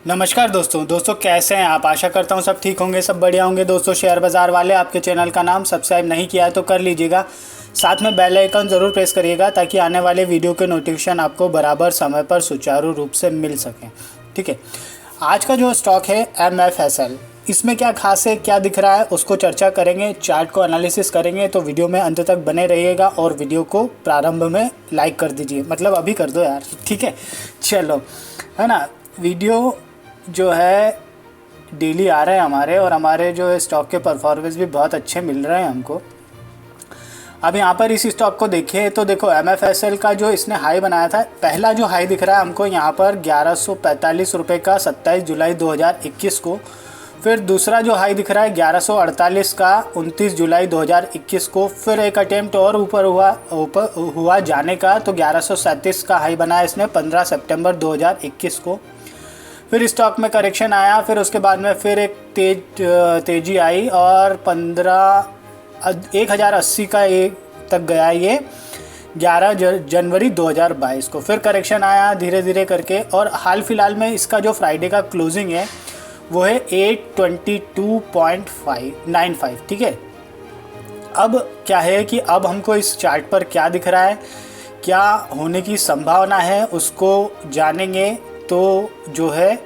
नमस्कार दोस्तों कैसे हैं आप। आशा करता हूं सब ठीक होंगे, सब बढ़िया होंगे। दोस्तों शेयर बाज़ार वाले आपके चैनल का नाम सब्सक्राइब नहीं किया है तो कर लीजिएगा। साथ में बेल आइकन ज़रूर प्रेस करिएगा ताकि आने वाले वीडियो के नोटिफिकेशन आपको बराबर समय पर सुचारू रूप से मिल सकें। ठीक है, आज का जो स्टॉक है MFSL, इसमें क्या खास है, क्या दिख रहा है, उसको चर्चा करेंगे, चार्ट को एनालिसिस करेंगे। तो वीडियो में अंत तक बने रहिएगा और वीडियो को प्रारंभ में लाइक कर दीजिए, मतलब अभी कर दो यार। ठीक है, चलो, है ना। वीडियो जो है डेली आ रहे हैं हमारे, और हमारे जो स्टॉक के परफॉर्मेंस भी बहुत अच्छे मिल रहे हैं हमको। अब यहाँ पर इस स्टॉक को देखें तो देखो MFSL का जो इसने हाई बनाया था, पहला जो हाई दिख रहा है हमको यहाँ पर 1145 रुपये का 27 जुलाई 2021 को। फिर दूसरा जो हाई दिख रहा है 1148 का 29 जुलाई 2021 को। फिर एक अटेम्प्ट और ऊपर हुआ जाने का, तो 1137 का हाई बनाया इसने 15 सितंबर 2021 को। फिर स्टॉक में करेक्शन आया, फिर उसके बाद में फिर एक तेज़ी आई और 1080 का एक तक गया ये 11 जनवरी 2022 को। फिर करेक्शन आया धीरे धीरे करके, और हाल फिलहाल में इसका जो फ्राइडे का क्लोजिंग है वो है 822.95। ठीक है, अब क्या है कि अब हमको इस चार्ट पर क्या दिख रहा है, क्या होने की संभावना है, उसको जानेंगे। तो जो है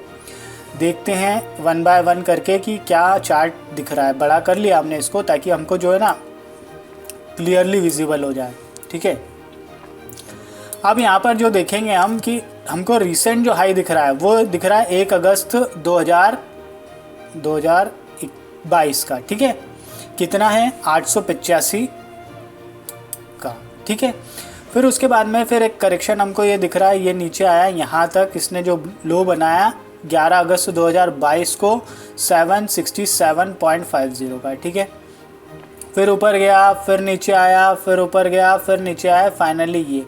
देखते हैं वन बाय वन करके कि क्या चार्ट दिख रहा है। बड़ा कर लिया हमने इसको ताकि हमको जो है ना क्लियरली विजिबल हो जाए। ठीक है, अब यहाँ पर जो देखेंगे हम कि हमको रिसेंट जो हाई दिख रहा है वो दिख रहा है 1 अगस्त 2022 का। ठीक है, कितना है 885 का। ठीक है, फिर उसके बाद में फिर एक करेक्शन हमको ये दिख रहा है, ये नीचे आया यहाँ तक, इसने जो लो बनाया 11 अगस्त 2022 को 767.50 का। ठीक है, फिर ऊपर गया, फिर नीचे आया, फिर ऊपर गया, फिर नीचे आया, फाइनली ये।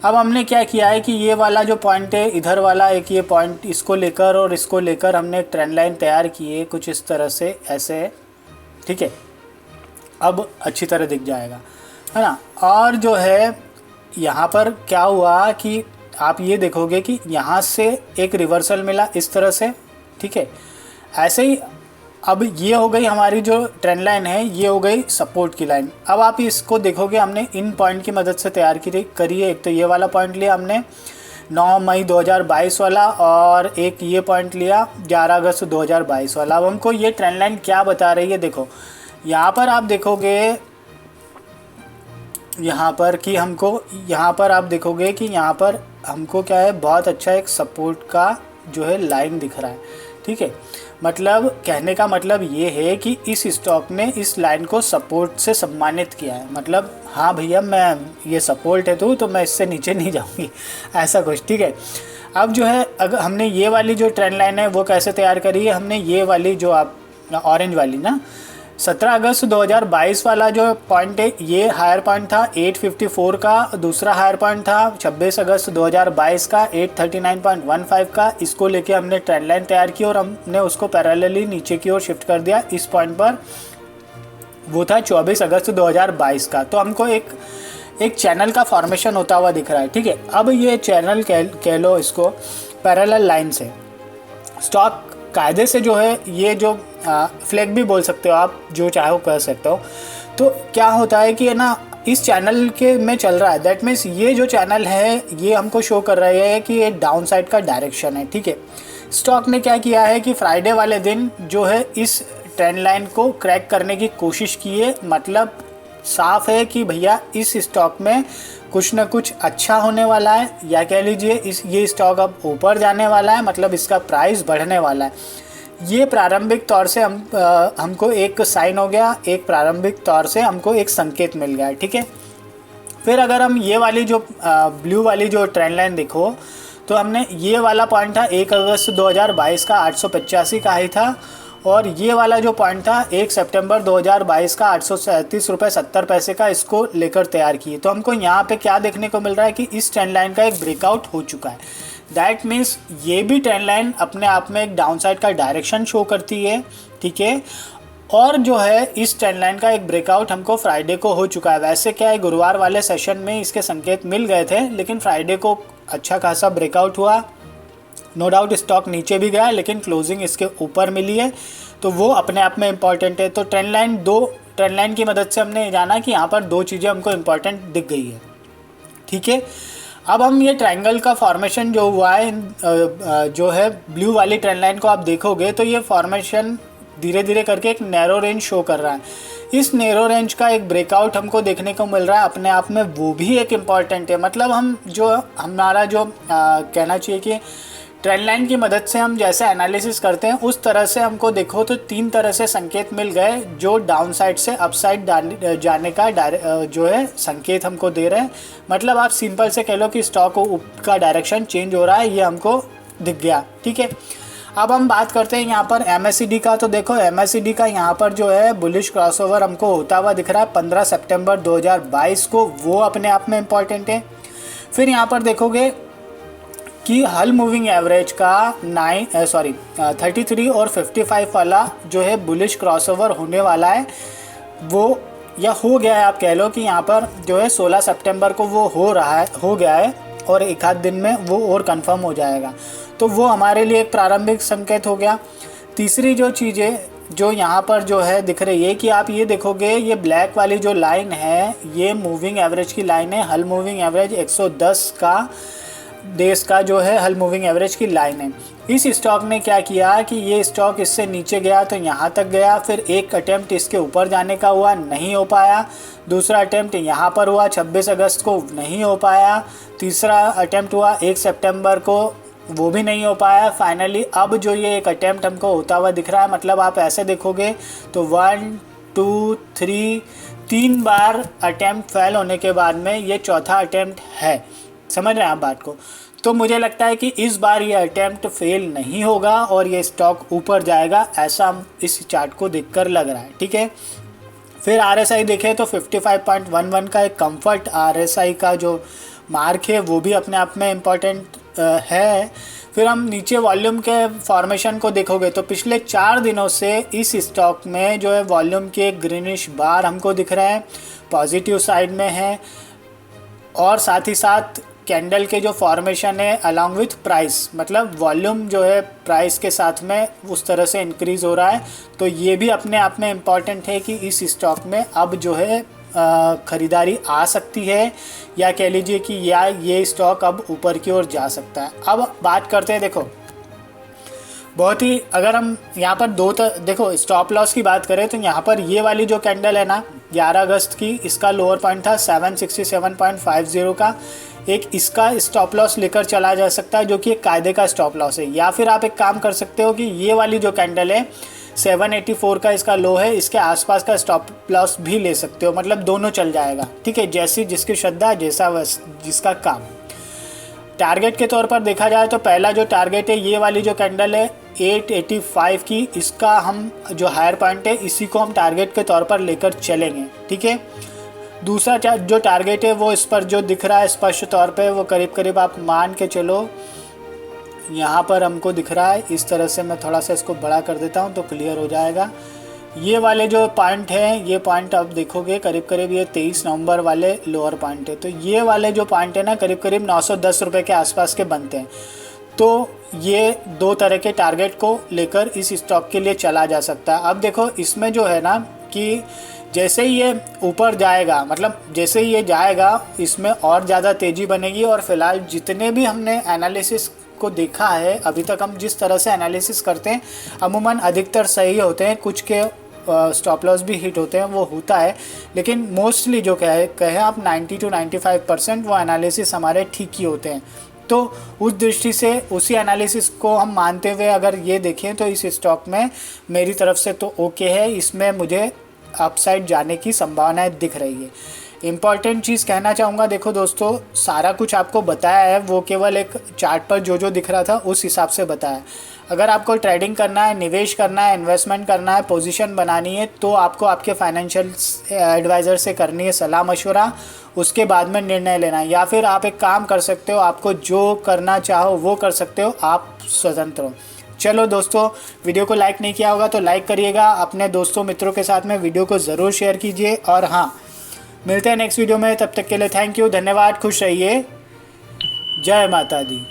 अब हमने क्या किया है कि ये वाला जो पॉइंट है, इधर वाला एक ये पॉइंट, इसको लेकर और इसको लेकर हमने एक ट्रेंड लाइन तैयार की है कुछ इस तरह से, ऐसे। ठीक है, अब अच्छी तरह दिख जाएगा, है ना। और जो है यहाँ पर क्या हुआ कि आप ये देखोगे कि यहाँ से एक रिवर्सल मिला इस तरह से। ठीक है, ऐसे ही अब ये हो गई हमारी जो ट्रेंड लाइन है, ये हो गई सपोर्ट की लाइन। अब आप इसको देखोगे हमने इन पॉइंट की मदद से तैयार करी है। एक तो ये वाला पॉइंट लिया हमने 9 मई 2022 वाला, और एक ये पॉइंट लिया 11 अगस्त 2022 वाला। अब हमको ये ट्रेंड लाइन क्या बता रही है, देखो यहाँ पर आप देखोगे, यहाँ पर कि हमको, यहाँ पर आप देखोगे कि यहाँ पर हमको क्या है, बहुत अच्छा एक सपोर्ट का जो है लाइन दिख रहा है। ठीक है, मतलब कहने का मतलब ये है कि इस स्टॉक ने इस लाइन को सपोर्ट से सम्मानित किया है। मतलब हाँ भैया, मैं ये सपोर्ट है तो मैं इससे नीचे नहीं जाऊँगी, ऐसा कुछ। ठीक है, अब जो है अगर हमने ये वाली जो ट्रेंड लाइन है वो कैसे तैयार करी है, हमने ये वाली जो आप ऑरेंज वाली ना 17 अगस्त 2022 वाला जो पॉइंट है, ये हायर पॉइंट था 854 का। दूसरा हायर पॉइंट था 26 अगस्त 2022 का 839.15 का। इसको लेके हमने ट्रेंड लाइन तैयार की और हमने उसको पैरेलली नीचे की ओर शिफ्ट कर दिया इस पॉइंट पर, वो था 24 अगस्त 2022 का। तो हमको एक चैनल का फॉर्मेशन होता हुआ दिख रहा है। ठीक है, अब ये चैनल कह लो इसको, पैरेलल लाइन से स्टॉक कायदे से जो है, ये जो फ्लैग भी बोल सकते हो आप, जो चाहो कह सकते हो। तो क्या होता है कि है ना, इस चैनल के में चल रहा है, दैट मीन्स ये जो चैनल है ये हमको शो कर रहा है कि ये डाउन साइड का डायरेक्शन है। ठीक है, स्टॉक ने क्या किया है कि फ्राइडे वाले दिन जो है इस ट्रेंड लाइन को क्रैक करने की कोशिश की है। मतलब साफ है कि भैया इस स्टॉक में कुछ ना कुछ अच्छा होने वाला है, या कह लीजिए ये स्टॉक अब ऊपर जाने वाला है, मतलब इसका प्राइस बढ़ने वाला है। ये प्रारंभिक तौर से हमको एक साइन हो गया, एक प्रारंभिक तौर से हमको एक संकेत मिल गया है। ठीक है, फिर अगर हम ये वाली जो ब्लू वाली जो ट्रेंड लाइन देखो, तो हमने ये वाला पॉइंट था 1 अगस्त 2022 का 885 का हाई था, और ये वाला जो पॉइंट था 1 सितंबर 2022 का 837 रुपये 70 पैसे का, इसको लेकर तैयार किए। तो हमको यहाँ पे क्या देखने को मिल रहा है कि इस ट्रेंड लाइन का एक ब्रेकआउट हो चुका है। दैट मीन्स ये भी ट्रेंड लाइन अपने आप में एक डाउनसाइड का डायरेक्शन शो करती है। ठीक है, और जो है इस ट्रेंड लाइन का एक ब्रेकआउट हमको फ्राइडे को हो चुका है। वैसे क्या है, गुरुवार वाले सेशन में इसके संकेत मिल गए थे, लेकिन फ्राइडे को अच्छा खासा ब्रेकआउट हुआ नो डाउट स्टॉक नीचे भी गया लेकिन क्लोजिंग इसके ऊपर मिली है, तो वो अपने आप में इम्पॉर्टेंट है। तो ट्रेंड लाइन की मदद से हमने जाना कि यहाँ पर दो चीज़ें हमको इम्पॉर्टेंट दिख गई है, ठीक है। अब हम ये ट्रायंगल का फॉर्मेशन जो हुआ है, जो है ब्लू वाली ट्रेंड लाइन को आप देखोगे तो ये फॉर्मेशन धीरे धीरे करके एक नैरो रेंज शो कर रहा है। इस नैरो रेंज का एक ब्रेकआउट हमको देखने को मिल रहा है अपने आप में, वो भी एक इम्पॉर्टेंट है। मतलब हमारा जो कहना चाहिए कि ट्रेंड लाइन की मदद से हम जैसे एनालिसिस करते हैं उस तरह से हमको देखो तो 3 तरह से संकेत मिल गए जो डाउन साइड से अप साइड जाने का जो है संकेत हमको दे रहे हैं। मतलब आप सिंपल से कह लो कि स्टॉक का डायरेक्शन चेंज हो रहा है, ये हमको दिख गया, ठीक है। अब हम बात करते हैं यहाँ पर MACD का। तो देखो MACD का यहाँ पर जो है बुलिश क्रॉसओवर हमको होता हुआ दिख रहा है 15 सितंबर 2022 को, वो अपने आप में इम्पॉर्टेंट है। फिर यहाँ पर देखोगे कि हल मूविंग एवरेज का 33 और 55 वाला जो है बुलिश क्रॉसओवर होने वाला है, वो या हो गया है, आप कह लो कि यहाँ पर जो है 16 सितंबर को वो हो गया है और एक आध दिन में वो और कंफर्म हो जाएगा। तो वो हमारे लिए एक प्रारंभिक संकेत हो गया। तीसरी जो चीज़ें जो यहाँ पर जो है दिख रही है कि आप ये देखोगे ये ब्लैक वाली जो लाइन है ये मूविंग एवरेज की लाइन है, हल मूविंग एवरेज 110 का डेज का जो है हल मूविंग एवरेज की लाइन है। इस स्टॉक ने क्या किया कि ये स्टॉक इससे नीचे गया तो यहाँ तक गया, फिर एक अटेम्प्ट इसके ऊपर जाने का हुआ, नहीं हो पाया। दूसरा अटेम्प्ट यहाँ पर हुआ 26 अगस्त को, नहीं हो पाया। तीसरा अटेम्प्ट हुआ 1 सितंबर को, वो भी नहीं हो पाया। फाइनली अब जो ये एक अटेम्प्ट हमको होता हुआ दिख रहा है, मतलब आप ऐसे देखोगे तो 1 2 3 बार अटेम्प्ट फेल होने के बाद में ये चौथा अटेम्प्ट है। समझ रहे हैं आप बात को? तो मुझे लगता है कि इस बार ये अटेम्प्ट फेल नहीं होगा और ये स्टॉक ऊपर जाएगा, ऐसा इस चार्ट को देखकर लग रहा है, ठीक है। फिर RSI देखें तो 55.11 का एक कंफर्ट RSI का जो मार्क है वो भी अपने आप में इम्पॉर्टेंट है। फिर हम नीचे वॉल्यूम के फॉर्मेशन को देखोगे तो पिछले 4 दिनों से इस स्टॉक में जो है वॉल्यूम के ग्रीनिश बार हमको दिख रहा है, पॉजिटिव साइड में है। और साथ ही साथ कैंडल के जो फॉर्मेशन है अलॉन्ग विथ प्राइस, मतलब वॉल्यूम जो है प्राइस के साथ में उस तरह से इंक्रीज़ हो रहा है। तो ये भी अपने आप में इम्पॉर्टेंट है कि इस स्टॉक में अब जो है ख़रीदारी आ सकती है, या कह लीजिए कि ये स्टॉक अब ऊपर की ओर जा सकता है। अब बात करते हैं, देखो बहुत ही, अगर हम यहाँ पर देखो स्टॉप लॉस की बात करें तो यहाँ पर ये वाली जो कैंडल है ना 11 अगस्त की, इसका लोअर पॉइंट था 767.50 का। एक इसका स्टॉप लॉस लेकर चला जा सकता है जो कि एक कायदे का स्टॉप लॉस है। या फिर आप एक काम कर सकते हो कि ये वाली जो कैंडल है 784 का इसका लो है, इसके आसपास का स्टॉप लॉस भी ले सकते हो, मतलब दोनों चल जाएगा, ठीक है। जैसी जिसकी श्रद्धा, जैसा जिसका काम। टारगेट के तौर पर देखा जाए तो पहला जो टारगेट है ये वाली जो कैंडल है 885 की, इसका हम जो हायर पॉइंट है इसी को हम टारगेट के तौर पर लेकर चलेंगे, ठीक है। दूसरा जो टारगेट है वो इस पर जो दिख रहा है स्पष्ट तौर पे, वो करीब करीब आप मान के चलो यहाँ पर हमको दिख रहा है इस तरह से। मैं थोड़ा सा इसको बड़ा कर देता हूँ तो क्लियर हो जाएगा। ये वाले जो पॉइंट हैं, ये पॉइंट आप देखोगे करीब करीब ये 23 नवंबर वाले लोअर पॉइंट है। तो ये वाले जो पॉइंट है ना करीब करीब 910 रुपये के आसपास के बनते हैं। तो ये 2 तरह के टारगेट को लेकर इस स्टॉक के लिए चला जा सकता है। अब देखो इसमें जो है ना कि जैसे ही ये ऊपर जाएगा, मतलब जैसे ही ये जाएगा इसमें और ज़्यादा तेज़ी बनेगी। और फिलहाल जितने भी हमने एनालिसिस को देखा है अभी तक, हम जिस तरह से एनालिसिस करते हैं अमूमन अधिकतर सही होते हैं, कुछ के स्टॉप लॉस भी हिट होते हैं, वो होता है। लेकिन मोस्टली जो कहे आप 90 to 95% वो एनालिसिस हमारे ठीक ही होते हैं। तो उस दृष्टि से उसी एनालिसिस को हम मानते हुए अगर ये देखें तो इस स्टॉक में मेरी तरफ से तो ओके है, इसमें मुझे अपसाइड जाने की संभावनाएं दिख रही है। इम्पॉर्टेंट चीज़ कहना चाहूँगा, देखो दोस्तों सारा कुछ आपको बताया है, वो केवल एक चार्ट पर जो दिख रहा था उस हिसाब से बताया। अगर आपको ट्रेडिंग करना है, निवेश करना है, इन्वेस्टमेंट करना है, पोजीशन बनानी है, तो आपको आपके फाइनेंशियल एडवाइज़र से करनी है सलाह मशवरा, उसके बाद में निर्णय लेना है। या फिर आप एक काम कर सकते हो, आपको जो करना चाहो वो कर सकते हो, आप स्वतंत्र हो। चलो दोस्तों, वीडियो को लाइक नहीं किया होगा तो लाइक करिएगा, अपने दोस्तों मित्रों के साथ में वीडियो को ज़रूर शेयर कीजिए। और हाँ, मिलते हैं नेक्स्ट वीडियो में, तब तक के लिए थैंक यू, धन्यवाद, खुश रहिए, जय माता दी।